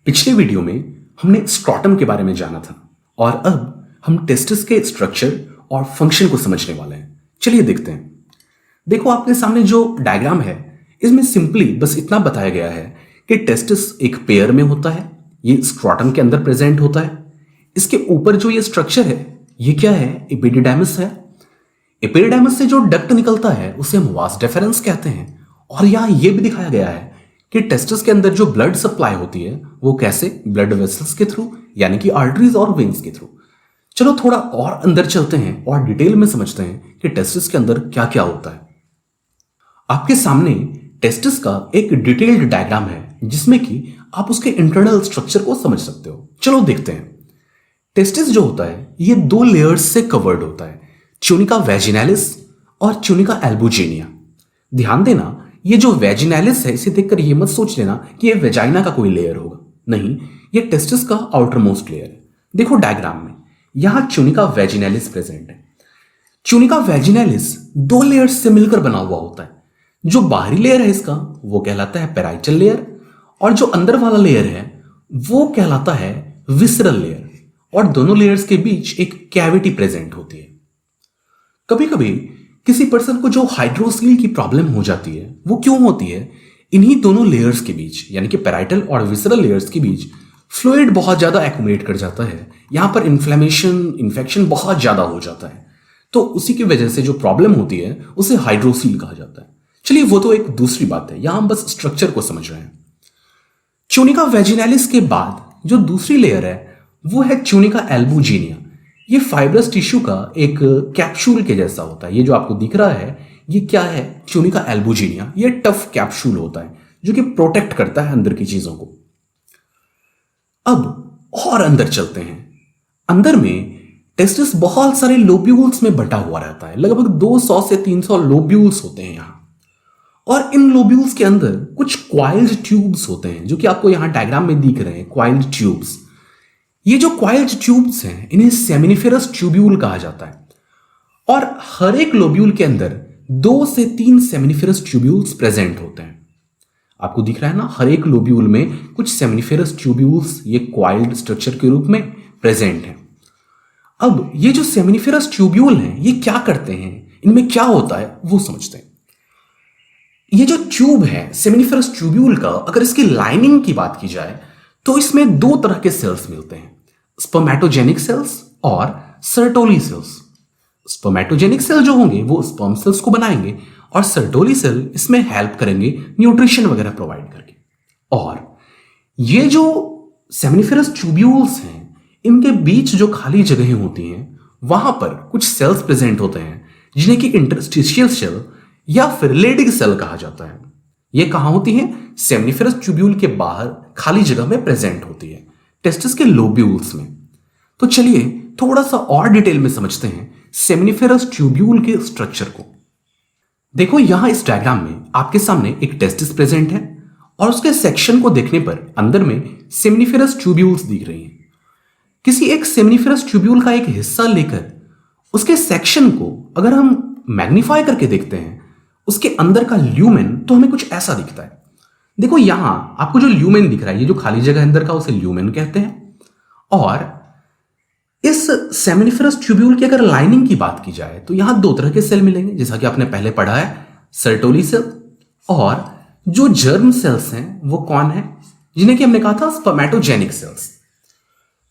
पिछले वीडियो में हमने स्ट्रॉटम के बारे में जाना था और अब हम टेस्टिस के स्ट्रक्चर और फंक्शन को समझने वाले हैं। चलिए देखते हैं। देखो आपके सामने जो डायग्राम है इसमें सिंपली बस इतना बताया गया है कि टेस्टिस एक पेयर में होता है, ये स्ट्रॉटम के अंदर प्रेजेंट होता है। इसके ऊपर जो ये स्ट्रक्चर है ये क्या है? एपिडिडाइमिस है। एपिडिडाइमिस से जो डक्ट निकलता है उसे हम वास डेफरेंस कहते हैं। और यहां ये भी दिखाया गया है कि टेस्टिस के अंदर जो ब्लड सप्लाई होती है वो कैसे? ब्लड वेसल्स के थ्रू, यानी कि आर्टरीज और वेन्स के थ्रू। चलो थोड़ा और अंदर चलते हैं और डिटेल में समझते हैं कि टेस्टिस के अंदर क्या क्या होता है। आपके सामने टेस्टिस का एक डिटेल्ड डायग्राम है जिसमें कि आप उसके इंटरनल स्ट्रक्चर को समझ सकते हो। चलो देखते हैं। टेस्टिस जो होता है ये दो लेयर्स से कवर्ड होता है, ट्यूनिका वैजिनालिस और ट्यूनिका एल्बुजिनिया। ध्यान देना, ये जो वैजिनालिस है इसे देखकर ये मत सोच लेना कि ये वेजाइना का कोई लेयर होगा, नहीं, ये टेस्टिस का आउटर मोस्ट लेयर है। देखो डायग्राम में यहां ट्यूनिका वैजिनालिस प्रेजेंट है। ट्यूनिका वैजिनालिस दो लेयर्स से मिलकर बना हुआ होता है। जो बाहरी लेयर है इसका वो कहलाता है पेराइटल लेयर और जो अंदर वाला लेयर है वो कहलाता है विसरल लेयर। और दोनों लेयर्स के बीच एक कैविटी प्रेजेंट होती है। कभी कभी किसी पर्सन को जो हाइड्रोसील की प्रॉब्लम हो जाती है वो क्यों होती है? इन्हीं दोनों लेयर्स के बीच, यानी कि पेराइटल और विसरल लेयर्स के बीच फ्लूइड बहुत ज्यादा एक्यूमुलेट कर जाता है। यहां पर इन्फेक्शन बहुत ज्यादा हो जाता है। तो उसी की वजह से जो प्रॉब्लम होती है उसे हाइड्रोसील कहा जाता है। चलिए वो तो एक दूसरी बात है, यहां हम बस स्ट्रक्चर को समझ रहे हैं। ट्यूनिका वैजिनालिस के बाद जो दूसरी लेयर है वो है ट्यूनिका एल्बुजिनिया। ये फाइब्रस टिश्यू का एक कैप्सूल के जैसा होता है। ये जो आपको दिख रहा है ये क्या है? Tunica albuginea. ये टफ कैप्सूल होता है जो कि प्रोटेक्ट करता है अंदर की चीजों को। अब और अंदर चलते हैं। अंदर में टेस्टिस बहुत सारे लोब्यूल्स में बटा हुआ रहता है। लगभग 200 से 300 लोब्यूल्स होते हैं यहां। और इन लोब्यूल्स के अंदर कुछ क्वाइल्ड ट्यूब्स होते हैं जो कि आपको यहां डायग्राम में दिख रहे हैं, क्वाइल्ड ट्यूब्स। ये जो क्वाइल्ड ट्यूब्स हैं इन्हें सेमिनिफेरस ट्यूब्यूल कहा जाता है। और हर एक लोब्यूल के अंदर 2 से 3 सेमिनिफेरस ट्यूब्यूल्स प्रेजेंट होते हैं। आपको दिख रहा है ना, हर एक लोब्यूल में कुछ सेमिनिफेरस ट्यूब्यूल्स ये क्वाइल्ड स्ट्रक्चर के रूप में प्रेजेंट हैं। अब ये जो सेमिनिफेरस ट्यूब्यूल हैं ये क्या करते हैं, इनमें क्या होता है वो समझते हैं। ये जो ट्यूब है सेमिनिफेरस ट्यूब्यूल का, अगर इसकी लाइनिंग की बात की जाए तो इसमें 2 तरह के सेल्स मिलते हैं, स्पर्मेटोजेनिक सेल्स और सर्टोली सेल्स। स्पर्मेटोजेनिक सेल जो होंगे वो स्पर्म सेल्स को बनाएंगे और सर्टोली सेल इसमें हेल्प करेंगे न्यूट्रिशन वगैरह प्रोवाइड करके। और ये जो सेमिनिफेरस ट्यूब्यूल्स हैं इनके बीच जो खाली जगहें होती हैं वहां पर कुछ सेल्स प्रेजेंट होते हैं जिन्हें कि इंटरस्टिशियल सेल या फिर लेडिग सेल कहा जाता है। ये कहां होती है? सेमिनिफेरस ट्यूब्यूल के बाहर खाली जगह में प्रेजेंट होती है, टेस्टिस के लोब्यूल्स में। तो चलिए थोड़ा सा और डिटेल में समझते हैं सेमिनिफेरस ट्यूब्यूल के स्ट्रक्चर को। देखो यहां इस डायग्राम में आपके सामने एक टेस्टिस प्रेजेंट है और उसके सेक्शन को देखने पर अंदर में सेमिनिफेरस ट्यूब्यूल्स दिख रही हैं। किसी एक सेमिनिफेरस ट्यूब्यूल का एक हिस्सा लेकर उसके सेक्शन को अगर हम मैग्नीफाई करके देखते हैं, उसके अंदर का ल्यूमेन, तो हमें कुछ ऐसा दिखता है। देखो यहां आपको जो ल्यूमेन दिख रहा है, ये जो खाली जगह अंदर का उसे ल्यूमेन कहते हैं। और इस सेमिनिफेरस ट्यूब्यूल की अगर लाइनिंग की बात की जाए तो यहां 2 तरह के सेल मिलेंगे, जैसा कि आपने पहले पढ़ा है, सर्टोली सेल। और जो जर्म सेल्स हैं वो कौन है? जिन्हें कि हमने कहा था स्पर्मेटोजेनिक सेल्स।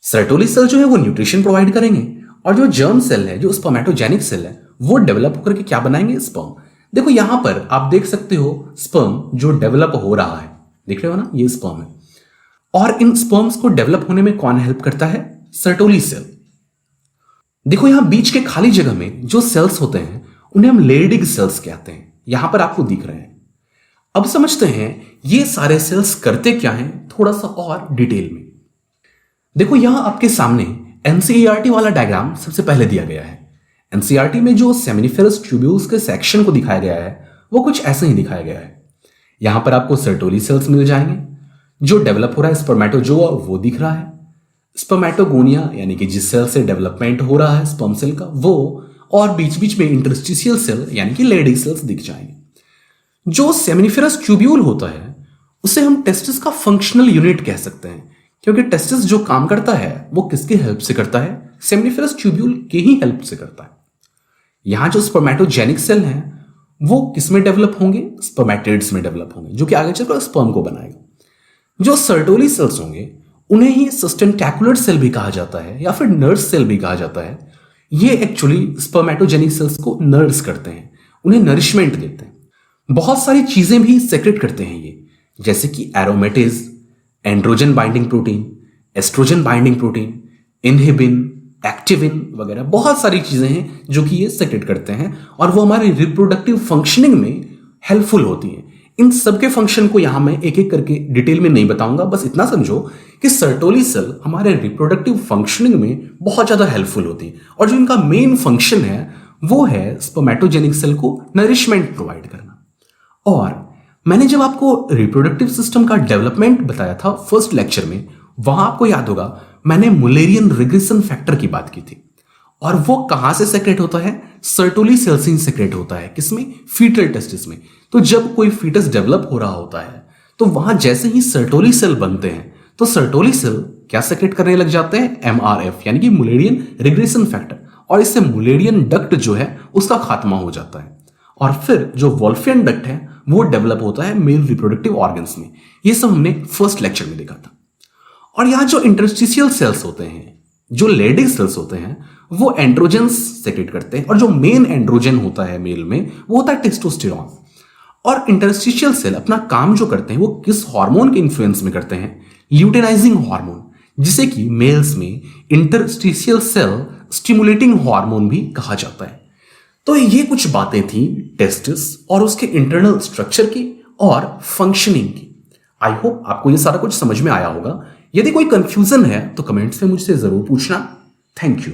सर्टोली सेल जो है वो न्यूट्रिशन प्रोवाइड करेंगे और जो जर्म सेल है, जो स्पर्मेटोजेनिक सेल है, वो डेवलप होकर के क्या बनाएंगे? स्पर्म। देखो यहां पर आप देख सकते हो स्पर्म जो डेवलप हो रहा है, देख रहे हो ना, ये स्पर्म है। और इन स्पर्म्स को डेवलप होने में कौन हेल्प करता है? Sertoli cell. देखो यहां बीच के खाली जगह में जो सेल्स होते हैं उन्हें हम लेडिग सेल्स कहते हैं, यहां पर आपको दिख रहे हैं। अब समझते हैं ये सारे सेल्स करते क्या हैं थोड़ा सा और डिटेल में। देखो यहां आपके सामने एनसीईआरटी वाला डायग्राम सबसे पहले दिया गया है। एनसीईआरटी में जो सेमिनिफेरस ट्यूब्यूल्स के सेक्शन को दिखाया गया है वो कुछ ऐसे ही दिखाया गया है। यहां पर आपको सर्टोली सेल्स मिल जाएंगे, जो डेवलप हो रहा है स्पर्मेटोजोआ वो दिख रहा है, स्पर्मेटोगोनिया यानी कि जिस सेल से डेवलपमेंट हो रहा है स्पर्म सेल का वो, और बीच बीच में इंटरस्टिशियल सेल यानी कि लेडिग सेल्स दिख जाएंगे। जो सेमिनिफेरस ट्यूब्यूल होता है उसे हम टेस्टिस का फंक्शनल यूनिट कह सकते हैं, क्योंकि टेस्टिस जो काम करता है वो किसकी हेल्प से करता है? सेमनिफेरस ट्यूब्यूल के ही हेल्प से करता है। यहां जो स्पर्मेटोजेनिक सेल हैं वो किस में डेवलप होंगे? स्पर्मेटिड्स में डेवलप होंगे, जो कि आगे चलकर स्पर्म को बनाएगा। जो सर्टोली सेल्स होंगे उन्हें ही सस्टेंटैकुलर सेल भी कहा जाता है या फिर नर्स सेल भी कहा जाता है। ये एक्चुअली स्पर्मेटोजेनिक सेल्स को नर्स करते हैं, उन्हें नरिशमेंट देते हैं। बहुत सारी चीजें भी सेक्रेट करते हैं ये, जैसे कि aromatase, androgen binding protein, oestrogen binding protein, inhibin, activin वगैरह बहुत सारी चीजें हैं जो कि ये सेक्रेट करते हैं और वो हमारी रिप्रोडक्टिव फंक्शनिंग में हेल्पफुल होती हैं। इन सब के फंक्शन को यहां मैं एक एक करके डिटेल में नहीं बताऊंगा, बस इतना समझो कि सर्टोली सेल हमारे रिप्रोडक्टिव फंक्शनिंग में बहुत ज्यादा हेल्पफुल होती है और जो इनका मेन फंक्शन है वो है स्पर्मेटोजेनिक सेल को नरिशमेंट प्रोवाइड करना। और मैंने जब आपको रिप्रोडक्टिव सिस्टम का डेवलपमेंट बताया था फर्स्ट लेक्चर में, वहां आपको याद होगा मैंने मुलेरियन रिग्रेशन फैक्टर की बात की थी और वो कहां से सेक्रेट होता है? सर्टोली सेल से सेक्रेट होता है। किसमें? फीटल टेस्टिस में। तो जब कोई फीटस डेवलप हो रहा होता है तो वहां जैसे ही सर्टोली सेल बनते हैं तो सर्टोली सेल क्या सेक्रेट करने लग जाते हैं? MRF यानी कि मुलेरियन रिग्रेशन फैक्टर, और इससे मुलेरियन डक्ट जो है उसका खात्मा हो जाता है और फिर जो वोल्फियन डक्ट है वो डेवलप होता है मेल रिप्रोडक्टिव ऑर्गन्स में। ये सब हमने फर्स्ट लेक्चर में देखा था। और यहां जो इंटरस्टिशियल सेल्स होते हैं, जो लेडिक सेल्स होते हैं, वो एंड्रोजन्स सेक्रेट करते हैं और जो मेन एंड्रोजन होता है मेल में वो होता है टेस्टोस्टेरॉन। और इंटरस्टिशियल सेल अपना काम जो करते हैं वो किस हार्मोन के इन्फ्लुएंस में करते हैं? ल्यूटेनाइजिंग हार्मोन, जिसे कि मेल्स में इंटरस्टिशियल सेल स्टिमुलेटिंग हार्मोन भी कहा जाता है। तो ये कुछ बातें थी टेस्टिस और उसके इंटरनल स्ट्रक्चर की और फंक्शनिंग की। आई होप आपको ये सारा कुछ समझ में आया होगा। यदि कोई कंफ्यूजन है तो कमेंट्स में मुझसे जरूर पूछना। Thank you.